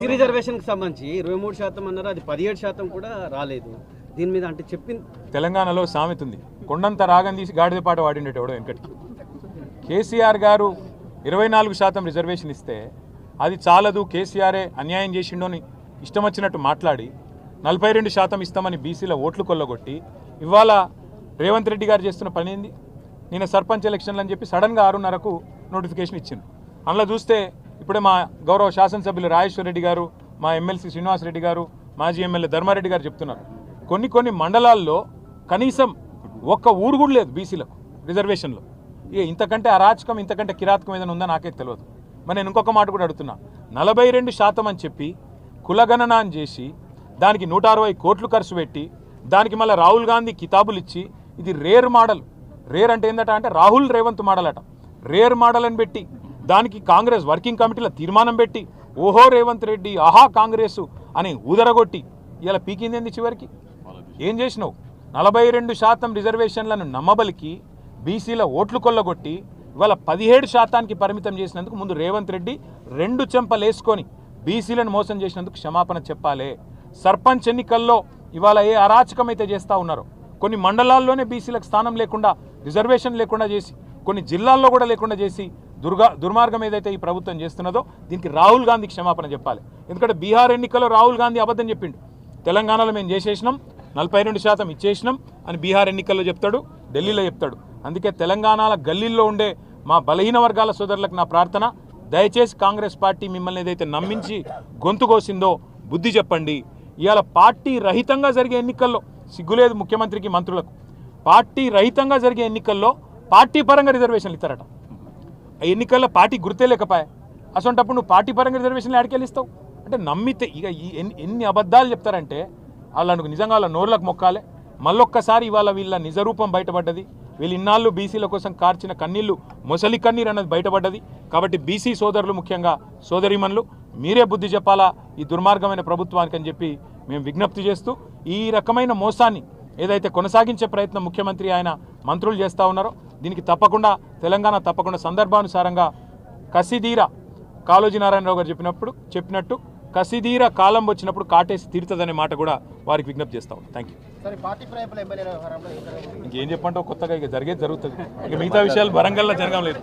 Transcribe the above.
రిజర్వేషన్కి సంబంధించి 23% అన్నారు, అది 17% కూడా రాలేదు. దీని మీద అంటే చెప్పింది తెలంగాణలో సామెత ఉంది, కొండంత రాగం తీసి గాడిద పాట వాడిండేటోడు వెంకటికి. కేసీఆర్ గారు 24% రిజర్వేషన్ ఇస్తే అది చాలదు, కేసీఆరే అన్యాయం చేసిండో అని ఇష్టం వచ్చినట్టు మాట్లాడి 42% ఇస్తామని బీసీల ఓట్లు కొల్లగొట్టి ఇవాళ రేవంత్ రెడ్డి గారు చేస్తున్న పని ఏంది? నిన్న సర్పంచ్ ఎలక్షన్లు అని చెప్పి సడన్గా 6:30కు నోటిఫికేషన్ ఇచ్చింది. అందులో చూస్తే ఇప్పుడే మా గౌరవ శాసనసభ్యులు రాజేశ్వర రెడ్డి గారు, మా ఎమ్మెల్సీ శ్రీనివాసరెడ్డి గారు, మాజీ ఎమ్మెల్యే ధర్మారెడ్డి గారు చెప్తున్నారు, కొన్ని మండలాల్లో కనీసం ఒక్క ఊరు కూడా లేదు బీసీలకు రిజర్వేషన్లో. ఇక ఇంతకంటే అరాచకం, ఇంతకంటే కిరాతకం ఏదైనా ఉందో నాకే తెలియదు. మరి నేను ఇంకొక మాట కూడా అడుగుతున్నా, 42% అని చెప్పి కులగణన అని చేసి దానికి 160 కోట్లు ఖర్చు పెట్టి దానికి మళ్ళీ రాహుల్ గాంధీ కితాబులు ఇచ్చి ఇది రేర్ మోడల్. రేర్ అంటే ఏంటంటే అంటే రాహుల్ రేవంత్ మోడల్ అట. రేర్ మోడల్ అని పెట్టి దానికి కాంగ్రెస్ వర్కింగ్ కమిటీలో తీర్మానం పెట్టి ఓహో రేవంత్ రెడ్డి ఆహా కాంగ్రెస్ అని ఊదరగొట్టి ఇలా పీకిందేంది? చివరికి ఏం చేసినావు? 42% రిజర్వేషన్లను నమ్మబలికి బీసీల ఓట్లు కొల్లగొట్టి ఇవాళ 17%కి పరిమితం చేసినందుకు ముందు రేవంత్ రెడ్డి 2 చెంపలేసుకొని బీసీలను మోసం చేసినందుకు క్షమాపణ చెప్పాలి. సర్పంచ్ ఎన్నికల్లో ఇవాళ ఏ అరాచకమైతే చేస్తూ ఉన్నారో, కొన్ని మండలాల్లోనే బీసీలకు స్థానం లేకుండా, రిజర్వేషన్ లేకుండా చేసి, కొన్ని జిల్లాల్లో కూడా లేకుండా చేసి దుర్మార్గం ఏదైతే ఈ ప్రభుత్వం చేస్తున్నదో దీనికి రాహుల్ గాంధీ క్షమాపణ చెప్పాలి. ఎందుకంటే బీహార్ ఎన్నికల్లో రాహుల్ గాంధీ అబద్ధం చెప్పిండు, తెలంగాణలో మేము చేసేసినాం 42% ఇచ్చేసినాం అని బీహార్ ఎన్నికల్లో చెప్తాడు, ఢిల్లీలో చెప్తాడు. అందుకే తెలంగాణ గల్లీల్లో ఉండే మా బలహీన వర్గాల సోదరులకు నా ప్రార్థన, దయచేసి కాంగ్రెస్ పార్టీ మిమ్మల్ని ఏదైతే నమ్మించి గొంతు కోసిందో బుద్ధి చెప్పండి. ఇవాళ పార్టీ రహితంగా జరిగే ఎన్నికల్లో సిగ్గులేదు ముఖ్యమంత్రికి, మంత్రులకు. పార్టీ రహితంగా జరిగే ఎన్నికల్లో పార్టీ పరంగా రిజర్వేషన్లు ఇస్తారట. ఆ ఎన్నికల్లో పార్టీ గుర్తే లేకపోయా, అసొంటప్పుడు నువ్వు పార్టీ పరంగా రిజర్వేషన్లు ఎక్కడికెళ్ళిస్తావు? అంటే నమ్మితే ఇక ఎన్ని అబద్ధాలు చెప్తారంటే వాళ్ళకు నిజంగా వాళ్ళ నోర్లకు మొక్కాలే. మళ్ళొక్కసారి ఇవాళ వీళ్ళ నిజరూపం బయటపడ్డది. వీళ్ళు ఇన్నాళ్ళు బీసీల కోసం కార్చిన కన్నీళ్లు మొసలి కన్నీరు అన్నది బయటపడ్డది. కాబట్టి బీసీ సోదరులు, ముఖ్యంగా సోదరీమణులు, మీరే బుద్ధి చెప్పాలా ఈ దుర్మార్గమైన ప్రభుత్వానికి అని చెప్పి మేము విజ్ఞప్తి చేస్తూ, ఈ రకమైన మోసాన్ని ఏదైతే కొనసాగించే ప్రయత్నం ముఖ్యమంత్రి ఆయన మంత్రులు చేస్తూ ఉన్నారో దీనికి తప్పకుండా తెలంగాణ తప్పకుండా సందర్భానుసారంగా కసిదీర, కాళోజీ నారాయణరావు గారు చెప్పినట్టు కసిదీర కాలం వచ్చినప్పుడు కాటేసి తీరుతుందనే మాట కూడా వారికి విజ్ఞప్తి చేస్తాం. Thank you. ఇంకేం చెప్పంటావు, కొత్తగా ఇక జరిగేది జరుగుతుంది. ఇక మిగతా విషయాలు వరంగల్లో జరగలేదు.